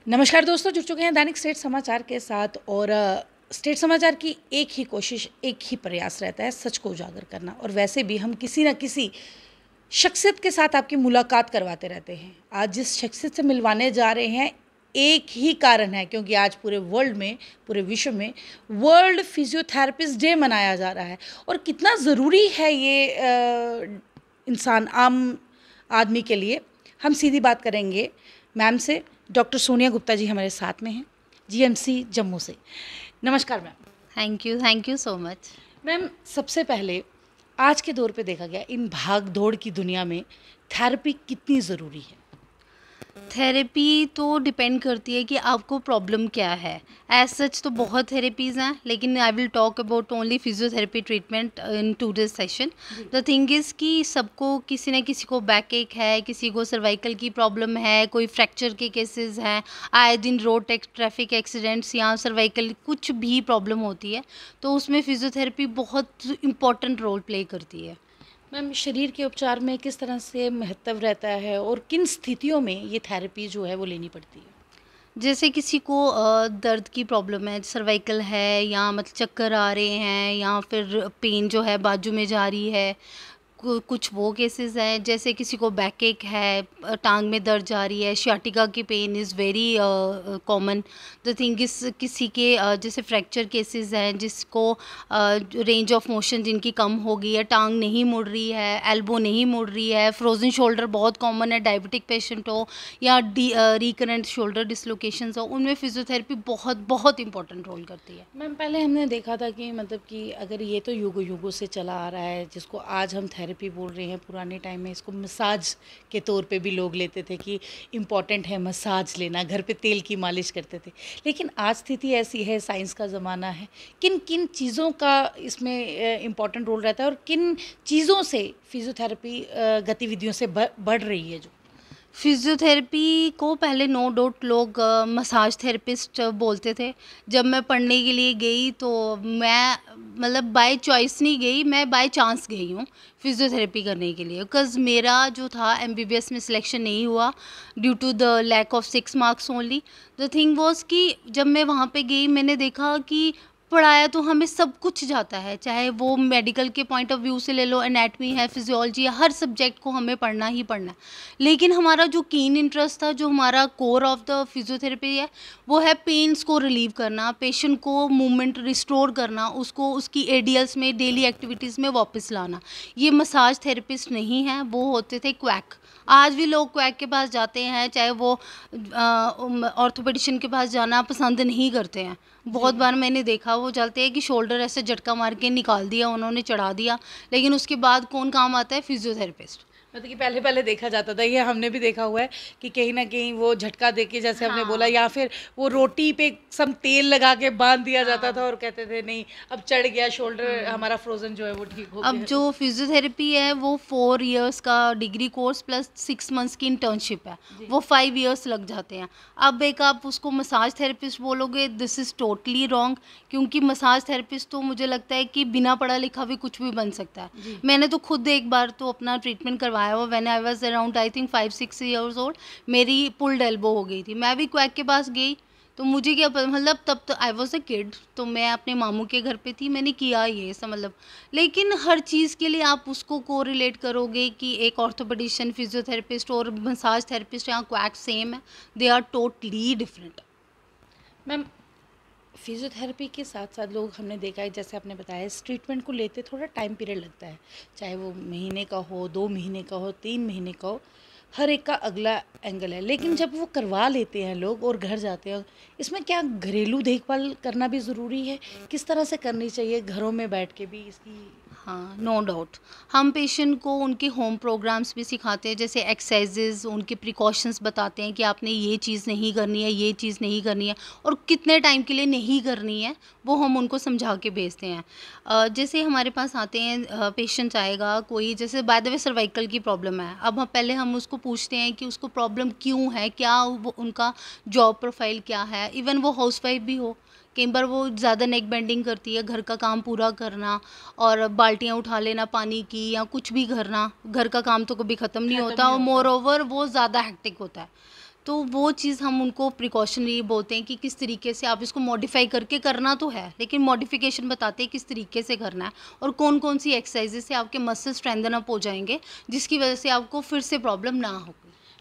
नमस्कार दोस्तों, जुड़ चुके हैं दैनिक स्टेट समाचार के साथ। और स्टेट समाचार की एक ही कोशिश, एक ही प्रयास रहता है, सच को उजागर करना। और वैसे भी हम किसी न किसी शख्सियत के साथ आपकी मुलाकात करवाते रहते हैं। आज जिस शख्सियत से मिलवाने जा रहे हैं, एक ही कारण है, क्योंकि आज पूरे वर्ल्ड में, पूरे विश्व में वर्ल्ड फिजियोथेरेपिस्ट डे मनाया जा रहा है। और कितना ज़रूरी है ये इंसान, आम आदमी के लिए। हम सीधी बात करेंगे मैम से। डॉक्टर सोनिया गुप्ता जी हमारे साथ में हैं, जीएमसी जम्मू से। नमस्कार ma'am. Thank you so much. Ma'am, सबसे पहले आज के दौर पे देखा गया, इन भाग दौड़ की दुनिया में थेरेपी कितनी ज़रूरी है? थेरेपी तो डिपेंड करती है कि आपको प्रॉब्लम क्या है। एज सच तो बहुत थेरेपीज़ हैं, लेकिन I will talk about only physiotherapy treatment in today's session. The thing is कि सबको, किसी न किसी को बैक एक है, किसी को सर्वाइकल की प्रॉब्लम है, कोई फ्रैक्चर के केसेस हैं, आए दिन रोड ट्रैफिक एक्सीडेंट्स या सर्वाइकल कुछ भी प्रॉब्लम होती है, तो उसमें फिजियोथेरेपी बहुत इम्पॉर्टेंट रोल प्ले करती है। मैम, शरीर के उपचार में किस तरह से महत्व रहता है और किन स्थितियों में ये थेरेपी जो है वो लेनी पड़ती है? जैसे किसी को दर्द की प्रॉब्लम है, सर्वाइकल है, या मतलब चक्कर आ रहे हैं, या फिर पेन जो है बाजू में जा रही है, कुछ वो केसेस हैं। जैसे किसी को बैक एक है, टांग में दर्द जा रही है, शियाटिका की pain is very common. The thing is किसी के जैसे फ्रैक्चर केसेस हैं, जिसको रेंज ऑफ मोशन जिनकी कम हो गई है, टांग नहीं मुड़ रही है, एल्बो नहीं मुड़ रही है, फ्रोजन शोल्डर बहुत कॉमन है, डायबिटिक पेशेंट हो या रिकरेंट शोल्डर डिसलोकेशंस हो, उनमें फिजियोथेरेपी बहुत बहुत इंपॉर्टेंट रोल करती है। मैम, पहले हमने देखा था कि मतलब कि अगर ये तो युगों युगों से चला आ रहा है, जिसको आज हम थेरेपी बोल रहे हैं, पुराने टाइम में इसको मसाज के तौर पे भी लोग लेते थे कि इम्पॉर्टेंट है मसाज लेना, घर पे तेल की मालिश करते थे। लेकिन आज स्थिति ऐसी है, साइंस का ज़माना है, किन किन चीज़ों का इसमें इम्पॉर्टेंट रोल रहता है और किन चीज़ों से फिजियोथेरेपी गतिविधियों से बढ़ रही है? जो फिज़ियोथेरेपी को पहले नो डाउट लोग मसाज थेरेपिस्ट बोलते थे। जब मैं पढ़ने के लिए गई तो मैं मतलब बाय चॉइस नहीं गई, मैं बाय चांस गई हूँ फिज़ियोथेरेपी करने के लिए। बिकॉज़ मेरा जो था एमबीबीएस में सिलेक्शन नहीं हुआ due to the lack of 6 marks only. The thing was कि जब मैं वहाँ पे गई, मैंने देखा कि पढ़ाया तो हमें सब कुछ जाता है, चाहे वो मेडिकल के पॉइंट ऑफ व्यू से ले लो, एनाटमी है, फिजियोलॉजी है, हर सब्जेक्ट को हमें पढ़ना ही पढ़ना है। लेकिन हमारा जो कीन इंटरेस्ट था, जो हमारा कोर ऑफ द फिजियोथेरेपी है, वो है पेन्स को रिलीव करना, पेशेंट को मूवमेंट रिस्टोर करना, उसको उसकी एडीएल्स में, डेली एक्टिविटीज़ में वापस लाना। ये मसाज थेरेपिस्ट नहीं है, वो होते थे क्वैक। आज भी लोग क्वैक के पास जाते हैं, चाहे वो ऑर्थोपेडिशियन के पास जाना पसंद नहीं करते हैं। बहुत बार मैंने देखा वो चलते हैं कि शोल्डर ऐसे झटका मार के निकाल दिया उन्होंने, चढ़ा दिया, लेकिन उसके बाद कौन काम आता है? फिजियोथेरेपिस्ट। मतलब कि पहले पहले देखा जाता था, ये हमने भी देखा हुआ है कि कहीं ना कहीं वो झटका देके, जैसे हमने बोला, या फिर वो रोटी पे सब तेल लगा के बांध दिया जाता था और कहते थे नहीं अब चढ़ गया शोल्डर, हमारा फ्रोजन जो है वो ठीक हो अब गया। जो फिजियोथेरेपी है वो 4 इयर्स का डिग्री कोर्स प्लस 6 मंथ्स की इंटर्नशिप है, वो 5 इयर्स लग जाते हैं। अब एक आप उसको मसाज थेरेपिस्ट बोलोगे, दिस इज़ टोटली रॉन्ग, क्योंकि मसाज थेरेपिस्ट तो मुझे लगता है कि बिना पढ़ा लिखा भी कुछ भी बन सकता है। मैंने तो खुद एक बार तो अपना ट्रीटमेंट करवाया हुआ, when I was around I think 5-6 years old, मेरी पुल्ड एल्बो हो गई थी। मैं भी क्वैक के पास गई, तो मुझे क्या पता, मतलब तब तो आई वॉज अ किड, तो मैं अपने मामू के घर पे थी, मैंने किया ये सब मतलब। लेकिन हर चीज़ के लिए आप उसको को रिलेट करोगे कि एक ऑर्थोपेडिशियन, फिजियोथेरेपिस्ट और मसाज थेरेपिस्ट यहाँ क्वैक सेम है, they are totally different. Ma'am, physiotherapy के साथ साथ लोग, हमने देखा है जैसे आपने बताया, इस ट्रीटमेंट को लेते थोड़ा टाइम पीरियड लगता है, चाहे वो महीने का हो, 2 महीने का हो, 3 महीने का हो, हर एक का अगला एंगल है। लेकिन जब वो करवा लेते हैं लोग और घर जाते हैं, इसमें क्या घरेलू देखभाल करना भी ज़रूरी है? किस तरह से करनी चाहिए घरों में बैठ के भी इसकी? हाँ, नो डाउट। हम पेशेंट को उनके होम प्रोग्राम्स भी सिखाते हैं, जैसे एक्सरसाइजेज, उनके प्रिकॉशंस बताते हैं कि आपने ये चीज़ नहीं करनी है, ये चीज़ नहीं करनी है, और कितने टाइम के लिए नहीं करनी है, वो हम उनको समझा के भेजते हैं। जैसे हमारे पास आते हैं पेशेंट आएगा कोई, जैसे बाय द वे सर्वाइकल की प्रॉब्लम है, अब हम पहले हम उसको पूछते हैं कि उसको प्रॉब्लम क्यों है, क्या वो उनका जॉब प्रोफाइल क्या है, इवन वो हाउसवाइफ भी हो, कई बार वो ज़्यादा नेक बेंडिंग करती है, घर का काम पूरा करना और बाल्टियाँ उठा लेना पानी की या कुछ भी करना, घर का काम तो कभी ख़त्म नहीं होता, और मोर ओवर वो ज़्यादा हेक्टिक होता है। तो वो चीज़ हम उनको प्रिकॉशनरी बोलते हैं कि किस तरीके से आप इसको मॉडिफाई करके करना तो है, लेकिन मॉडिफिकेशन बताते हैं किस तरीके से करना है और कौन कौन सी एक्सरसाइजेज से आपके मसल स्ट्रेंथन अप हो जाएंगे, जिसकी वजह से आपको फिर से प्रॉब्लम ना हो।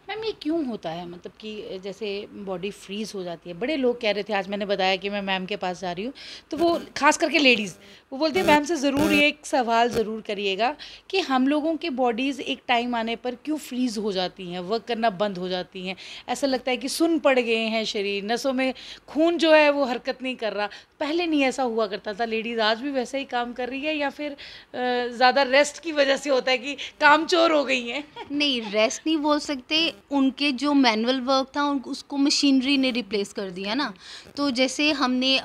मैम ये क्यों होता है, मतलब कि जैसे बॉडी फ्रीज हो जाती है? बड़े लोग कह रहे थे, आज मैंने बताया कि मैं मैम के पास जा रही हूँ, तो वो खास करके लेडीज़ वो बोलती है मैम से ज़रूर ये एक सवाल ज़रूर करिएगा कि हम लोगों के बॉडीज़ एक टाइम आने पर क्यों फ्रीज़ हो जाती हैं, वर्क करना बंद हो जाती हैं। ऐसा लगता है कि सुन पड़ गए हैं शरीर, नसों में खून जो है वो हरकत नहीं कर रहा। पहले नहीं ऐसा हुआ करता था, लेडीज़ आज भी वैसे ही काम कर रही है या फिर ज़्यादा रेस्ट की वजह से होता है कि कामचोर हो गई हैं? नहीं, रेस्ट नहीं बोल सकते, उनके जो मैनुअल वर्क था उसको मशीनरी ने रिप्लेस कर दिया ना। तो जैसे हमने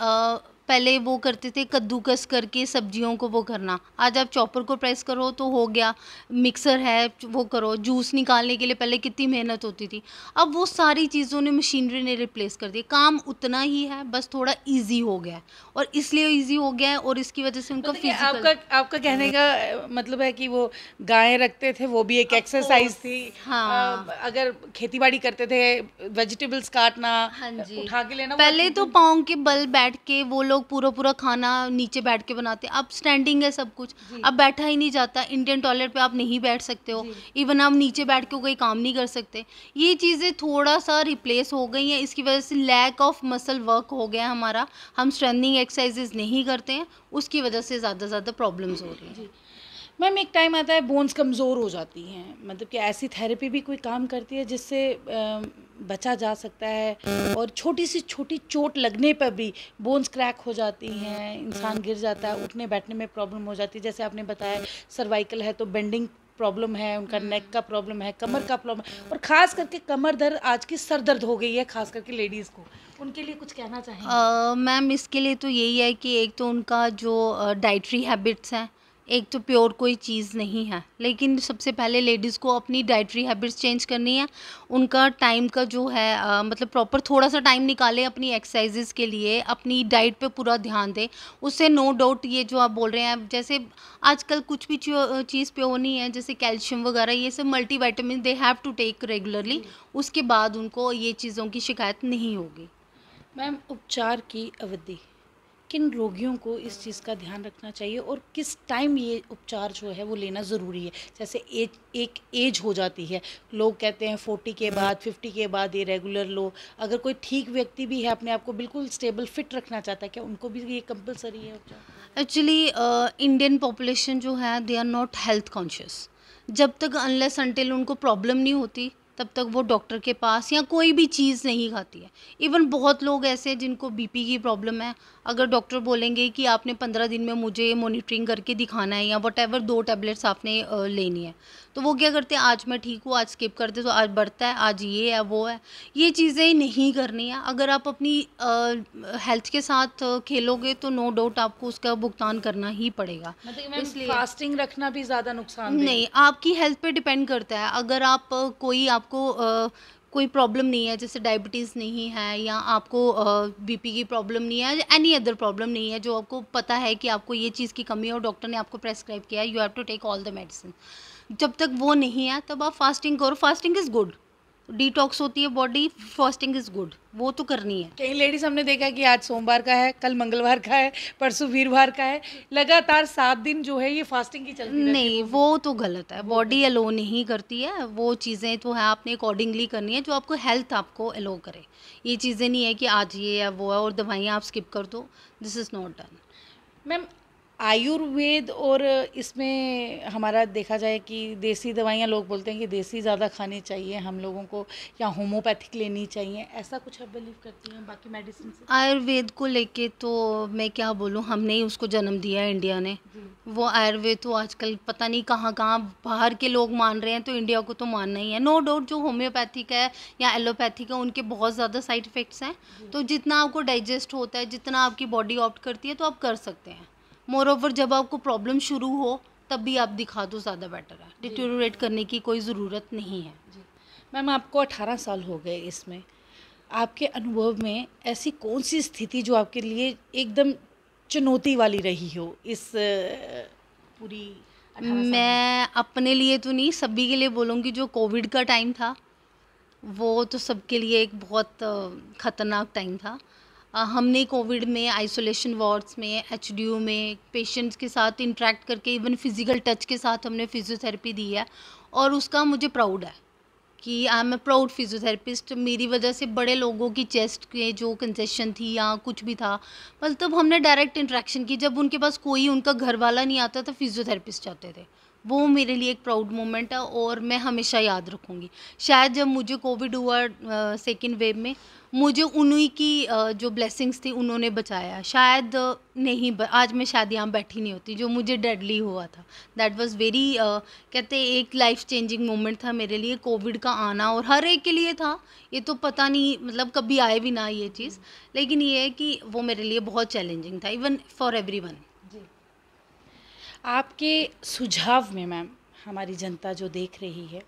पहले वो करते थे कद्दूकस करके सब्जियों को वो करना, आज आप चॉपर को प्रेस करो तो हो गया, मिक्सर है वो करो, जूस निकालने के लिए पहले कितनी मेहनत होती थी। अब वो सारी चीज़ों ने मशीनरी ने रिप्लेस कर दिया, काम उतना ही है बस थोड़ा इजी हो गया है, और इसलिए इजी हो गया है और इसकी वजह से उनका मतलब कि फिजिकल। आपका कहने का मतलब है कि वो गायें रखते थे, वो भी एक एक्सरसाइज थी। हाँ, अगर खेतीबाड़ी करते थे, वेजिटेबल्स काटना, हाँ जी। उठा के लेना, वो पहले तो पाँव के बल बैठ के वो लोग पूरा-पूरा खाना नीचे बैठ के बनाते, अब स्टैंडिंग है सब कुछ, जी अब बैठा ही नहीं जाता, इंडियन टॉयलेट पे आप नहीं बैठ सकते हो, जी। इवन आप नीचे बैठ के कोई काम नहीं कर सकते। ये चीज़ें थोड़ा-सा रिप्लेस हो गई हैं, इसकी वजह से लैक ऑफ मसल वर्क हो गया है हमारा, हम स्ट्रेंथनिंग एक्सरसाइज़ेज़ नहीं करते हैं, उसकी वजह से ज़्यादा प्रॉब्लम्स हो रही हैं। जी। मैम एक टाइम आता है बोन्स कमज़ोर हो जाती हैं, मतलब कि ऐसी थेरेपी भी कोई काम करती है जिससे बचा जा सकता है, और छोटी सी छोटी चोट लगने पर भी बोन्स क्रैक हो जाती हैं, इंसान गिर जाता है, उठने बैठने में प्रॉब्लम हो जाती है। जैसे आपने बताया सर्वाइकल है तो बेंडिंग प्रॉब्लम है, उनका नेक का प्रॉब्लम है, कमर का प्रॉब्लम, और ख़ास करके कमर दर्द आज की सर दर्द हो गई है, ख़ास करके लेडीज़ को। उनके लिए कुछ कहना चाहेंगे? मैम इसके लिए तो यही है कि एक तो उनका जो डाइटरी हैबिट्स हैं, एक तो प्योर कोई चीज़ नहीं है, लेकिन सबसे पहले लेडीज़ को अपनी डाइटरी हैबिट्स चेंज करनी है। उनका टाइम का जो है मतलब प्रॉपर थोड़ा सा टाइम निकालें अपनी एक्सरसाइजेज़ के लिए, अपनी डाइट पे पूरा ध्यान दें। उससे नो डाउट ये जो आप बोल रहे हैं, जैसे आजकल कुछ भी चीज़ प्योर नहीं है, जैसे कैल्शियम वगैरह ये सब multivitamin they have to take regularly, उसके बाद उनको ये चीज़ों की शिकायत नहीं होगी। मैम उपचार की अवधि, किन रोगियों को इस चीज़ का ध्यान रखना चाहिए और किस टाइम ये उपचार जो है वो लेना ज़रूरी है? जैसे एक एज हो जाती है, लोग कहते हैं 40 के बाद 50 के बाद ये रेगुलर लो। अगर कोई ठीक व्यक्ति भी है, अपने आप को बिल्कुल स्टेबल फिट रखना चाहता है, क्या उनको भी ये कंपलसरी है उपचार? एक्चुअली इंडियन पॉपुलेशन जो है they are not health conscious. जब तक अनलेस अनटिल उनको प्रॉब्लम नहीं होती तब तक वो डॉक्टर के पास या कोई भी चीज़ नहीं खाती है। इवन बहुत लोग ऐसे हैं जिनको बीपी की प्रॉब्लम है, अगर डॉक्टर बोलेंगे कि आपने 15 दिन में मुझे मॉनिटरिंग करके दिखाना है या वट 2 टैबलेट्स आपने लेनी है, तो वो क्या करते हैं, आज मैं ठीक हूँ आज स्किप करते, तो आज बढ़ता है, आज ये है वो है। ये चीज़ें नहीं करनी है। अगर आप अपनी हेल्थ के साथ खेलोगे तो नो डाउट आपको उसका भुगतान करना ही पड़ेगा। मतलब कि मैम इसलिए फास्टिंग रखना भी ज़्यादा नुकसानदेह है? नहीं, आपकी हेल्थ पे डिपेंड करता है। अगर आप कोई आपको कोई प्रॉब्लम नहीं है, जैसे डायबिटीज़ नहीं है या आपको बीपी की प्रॉब्लम नहीं है, एनी अदर प्रॉब्लम नहीं है, जो आपको पता है कि आपको ये चीज़ की कमी है और डॉक्टर ने आपको प्रेस्क्राइब किया है, you have to take all the medicine. जब तक वो नहीं है तब आप फास्टिंग करो, फास्टिंग इज़ गुड, डिटॉक्स होती है बॉडी, फास्टिंग इज़ गुड, वो तो करनी है। कई लेडीज हमने देखा है कि आज सोमवार का है, कल मंगलवार का है, परसों वीरवार का है, लगातार 7 दिन जो है ये फास्टिंग की चलती रहती है। नहीं, वो तो गलत है, बॉडी अलो नहीं करती है, वो चीज़ें तो है आपने अकॉर्डिंगली करनी है जो आपको हेल्थ आपको अलो करे। ये चीज़ें नहीं है कि आज ये है वो है और दवाइयाँ आप स्किप कर दो, this is not done. Ma'am Ayurveda और इसमें हमारा देखा जाए कि देसी दवाइयाँ, लोग बोलते हैं कि देसी ज़्यादा खानी चाहिए हम लोगों को या होम्योपैथिक लेनी चाहिए, ऐसा कुछ आप बिलीव करती हैं बाकी मेडिसिन से? आयुर्वेद को लेके तो मैं क्या बोलूँ, हमने ही उसको जन्म दिया है इंडिया ने। वो आयुर्वेद तो आजकल पता नहीं कहाँ-कहाँ बाहर के लोग मान रहे हैं, तो इंडिया को तो मानना ही है। नो डाउट जो होम्योपैथिक है या एलोपैथिक है उनके बहुत ज़्यादा साइड इफ़ेक्ट्स हैं, तो जितना आपको डाइजेस्ट होता है, जितना आपकी बॉडी ऑप्ट करती है तो आप कर सकते हैं। मोर ओवर जब आपको प्रॉब्लम शुरू हो तब भी आप दिखा दो, ज़्यादा बेटर है। डिटेरियोरेट करने की कोई ज़रूरत नहीं है। जी मैम, आपको 18 साल हो गए इसमें, आपके अनुभव में ऐसी कौन सी स्थिति जो आपके लिए एकदम चुनौती वाली रही हो इस पूरी 18 साल में? मैं अपने लिए तो नहीं, सभी के लिए बोलूँगी, जो कोविड का टाइम था, वो तो सबके लिए एक बहुत ख़तरनाक टाइम था। हमने कोविड में आइसोलेशन वार्ड्स में, एचडीयू में पेशेंट्स के साथ इंटरेक्ट करके, इवन फिज़िकल टच के साथ हमने फिज़ियोथेरेपी दी है, और उसका मुझे प्राउड है कि I am a proud physiotherapist. मेरी वजह से बड़े लोगों की चेस्ट के जो कंजेशन थी या कुछ भी था, मतलब हमने डायरेक्ट इंटरेक्शन की। जब उनके पास कोई उनका घर वाला नहीं आता तो फिजियोथेरेपिस्ट आते थे। वो मेरे लिए एक प्राउड मोमेंट है और मैं हमेशा याद रखूँगी। शायद जब मुझे कोविड हुआ सेकेंड वेव में, मुझे उन्हीं की जो ब्लेसिंग्स थी उन्होंने बचाया। शायद नहीं आज मैं शायद यहाँ बैठी नहीं होती जो मुझे डेडली हुआ था। दैट वाज वेरी कहते एक लाइफ चेंजिंग मोमेंट था मेरे लिए कोविड का आना, और हर एक के लिए था। ये तो पता नहीं मतलब कभी आए भी ना ये चीज़, लेकिन ये है कि वो मेरे लिए बहुत चैलेंजिंग था, इवन फॉर एवरीवन। जी, आपके सुझाव में मैम हमारी जनता जो देख रही है,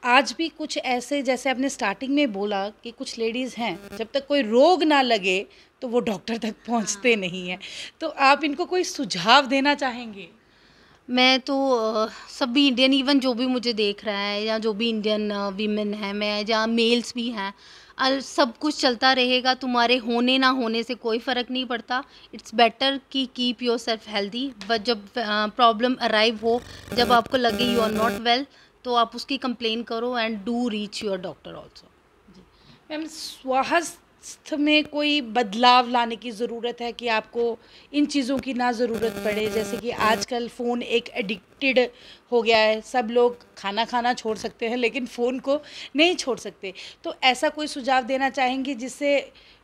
आज भी कुछ ऐसे, जैसे आपने स्टार्टिंग में बोला कि कुछ लेडीज़ हैं जब तक कोई रोग ना लगे तो वो डॉक्टर तक पहुंचते नहीं हैं, तो आप इनको कोई सुझाव देना चाहेंगे? मैं तो सभी इंडियन, इवन जो भी मुझे देख रहा है या जो भी इंडियन वीमेन है, मैं जहाँ मेल्स भी हैं, सब कुछ चलता रहेगा। तुम्हारे होने ना होने से कोई फ़र्क नहीं पड़ता। इट्स बेटर कि keep your self healthy. But जब प्रॉब्लम अराइव हो, जब आपको लगे यू आर नॉट वेल, तो आप उसकी कंप्लेन करो and do reach your doctor also. Ma'am, स्वास्थ्य में कोई बदलाव लाने की ज़रूरत है कि आपको इन चीज़ों की ना ज़रूरत पड़े? जैसे कि आजकल फ़ोन एक एडिक्टेड हो गया है, सब लोग खाना खाना छोड़ सकते हैं लेकिन फ़ोन को नहीं छोड़ सकते। तो ऐसा कोई सुझाव देना चाहेंगे जिससे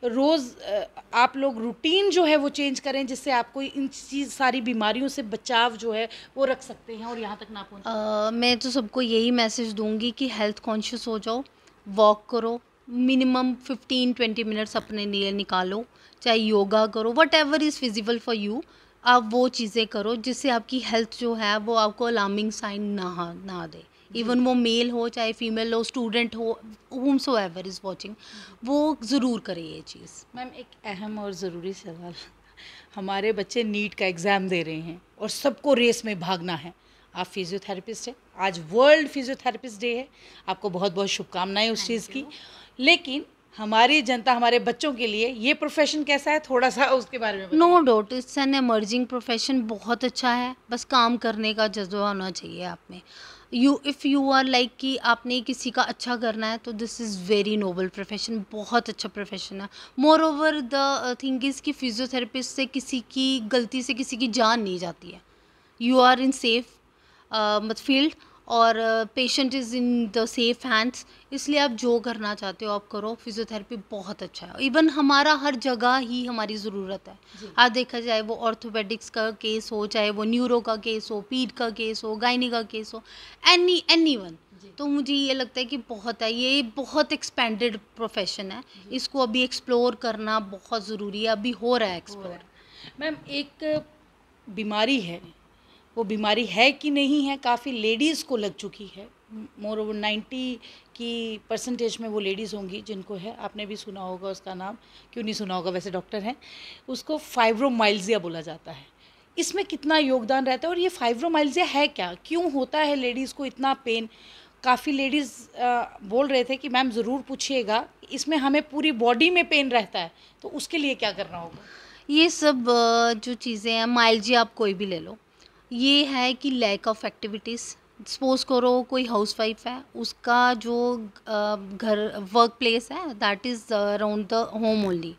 रोज़ आप लोग रूटीन जो है वो चेंज करें, जिससे आपको इन चीज़ सारी बीमारियों से बचाव जो है वो रख सकते हैं और यहाँ तक ना पहुँचे? मैं तो सबको यही मैसेज दूंगी कि हेल्थ कॉन्शियस हो जाओ, वॉक करो, मिनिमम 15-20 मिनट्स अपने लिए निकालो, चाहे योगा करो, what ever is feasible for you. आप वो चीज़ें करो जिससे आपकी हेल्थ जो है वो आपको अलार्मिंग साइन ना दे। इवन वो मेल हो चाहे फीमेल हो, स्टूडेंट हो, whomsoever एवर इज़ वॉचिंग, वो ज़रूर करे ये चीज़। मैम, एक अहम और ज़रूरी सवाल, हमारे बच्चे नीट का एग्ज़ाम दे रहे हैं और सबको रेस में भागना है। आप फिज़ियोथेरेपिस्ट हैं, आज वर्ल्ड फिज़ियोथेरेपिस्ट डे है, आपको बहुत बहुत शुभकामनाएं उस चीज़ की। लेकिन हमारी जनता, हमारे बच्चों के लिए ये प्रोफेशन कैसा है, थोड़ा सा उसके बारे में बताइए। No doubt it's an emerging profession, बहुत अच्छा है। बस काम करने का जज्बा होना चाहिए आप में। इफ़ यू आर लाइक कि आपने किसी का अच्छा करना है, तो this is very noble profession, बहुत अच्छा प्रोफेशन है। More over the thing is कि फिजियोथेरेपिस्ट से किसी की गलती से किसी की जान नहीं जाती है। यू आर इन सेफ मत फील्ड, और patient is in the safe hands. इसलिए आप जो करना चाहते हो आप करो। फिजियोथेरेपी बहुत अच्छा है, इवन हमारा हर जगह ही हमारी ज़रूरत है। आज देखा जाए वो ऑर्थोपेडिक्स का केस हो, चाहे वो न्यूरो का केस हो, पीड का केस हो, गायनी का केस हो, एनी वन। तो मुझे ये लगता है कि बहुत है, ये बहुत एक्सपेंडेड प्रोफेशन है। इसको अभी एक्सप्लोर करना बहुत ज़रूरी है, अभी हो रहा है एक्सप्लोर। मैम, एक बीमारी है, वो बीमारी है कि नहीं है, काफ़ी लेडीज़ को लग चुकी है। मोर ओवर 90 की परसेंटेज में वो लेडीज़ होंगी जिनको है। आपने भी सुना होगा उसका नाम, क्यों नहीं सुना होगा, वैसे डॉक्टर हैं। उसको फाइब्रोमाइल्जिया बोला जाता है। इसमें कितना योगदान रहता है और ये फाइब्रोमाइल्जिया है क्या, क्यों होता है लेडीज़ को इतना पेन? काफ़ी लेडीज़ बोल रहे थे कि मैम ज़रूर पूछिएगा, इसमें हमें पूरी बॉडी में पेन रहता है, तो उसके लिए क्या करना होगा? ये सब जो चीज़ें हैं, माइल्जिया आप कोई भी ले लो, ये है कि लैक ऑफ एक्टिविटीज़। सपोज़ करो कोई हाउसवाइफ है, उसका जो घर वर्क प्लेस है that is around the home only.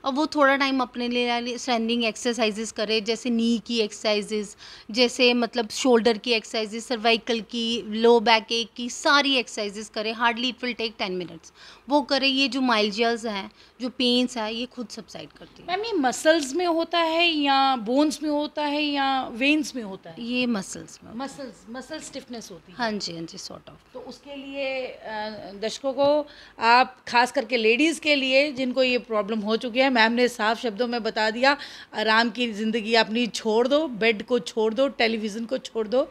अब वो थोड़ा टाइम अपने लिए स्टैंडिंग एक्सरसाइजेस करे, जैसे नी की एक्सरसाइजेस, जैसे मतलब शोल्डर की एक्सरसाइजेस, सर्वाइकल की, लो बैक एक की, सारी एक्सरसाइजेस करे। Hardly it will take 10 minutes. वो करे। ये जो माइल्जियाज हैं, जो पेन्स है, ये खुद सबसाइड करती है। मैम, ये मसल्स में होता है या बोन्स में होता है या वेन्स में होता है? ये मसल्स में। मसल स्टिफनेस होती है। हाँ जी, सॉर्ट ऑफ। तो उसके लिए दर्शकों को, आप खास करके लेडीज़ के लिए जिनको ये प्रॉब्लम हो चुकी है, मैम ने साफ शब्दों में बता दिया, आराम की ज़िंदगी अपनी छोड़ दो, बेड को छोड़ दो, टेलीविज़न को छोड़ दो,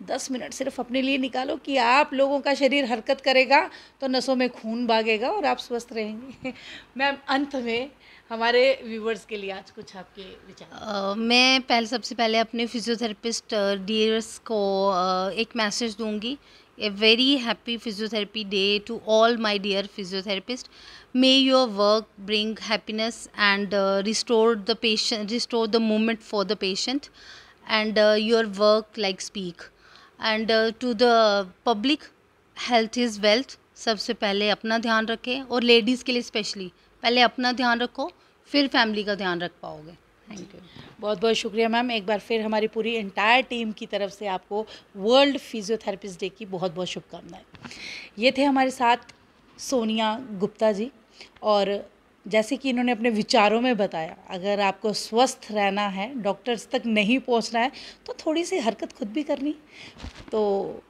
10 मिनट सिर्फ अपने लिए निकालो कि आप लोगों का शरीर हरकत करेगा तो नसों में खून भागेगा और आप स्वस्थ रहेंगे। मैम, अंत में हमारे व्यूवर्स के लिए आज कुछ आपके विचार? मैं सबसे पहले अपने फिजियोथेरेपिस्ट डियर्स को एक मैसेज दूंगी। A very happy physiotherapy day to all my dear physiotherapists. May your work bring happiness and restore the moment for the patient, and your work like speak. And to the public, health is wealth. सबसे पहले अपना ध्यान रखें, और ladies के लिए specially पहले अपना ध्यान रखो, फिर फैमिली का ध्यान रख पाओगे. Thank you. बहुत बहुत शुक्रिया मैम. एक बार फिर हमारी पूरी एंटायर टीम की तरफ से आपको वर्ल्ड फिजियोथेरेपिस्ट डे की बहुत बहुत शुभकामनाएं. ये थे हमारे साथ सोनिया गुप्ता जी, और जैसे कि इन्होंने अपने विचारों में बताया, अगर आपको स्वस्थ रहना है, डॉक्टर्स तक नहीं पहुंचना है, तो थोड़ी सी हरकत खुद भी करनी. तो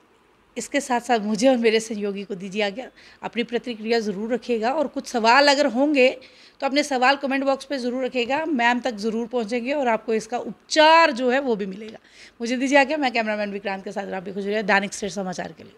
इसके साथ साथ मुझे और मेरे सहयोगी को दीजिए आज्ञा. अपनी प्रतिक्रिया ज़रूर रखिएगा, और कुछ सवाल अगर होंगे तो अपने सवाल कमेंट बॉक्स पे ज़रूर रखिएगा. मैम तक ज़रूर पहुंचेंगे और आपको इसका उपचार जो है वो भी मिलेगा. मुझे दीजिए आज्ञा. मैं कैमरामैन विक्रांत के साथ राबी खुजूरिया, दैनिक स्टेट समाचार के लिए.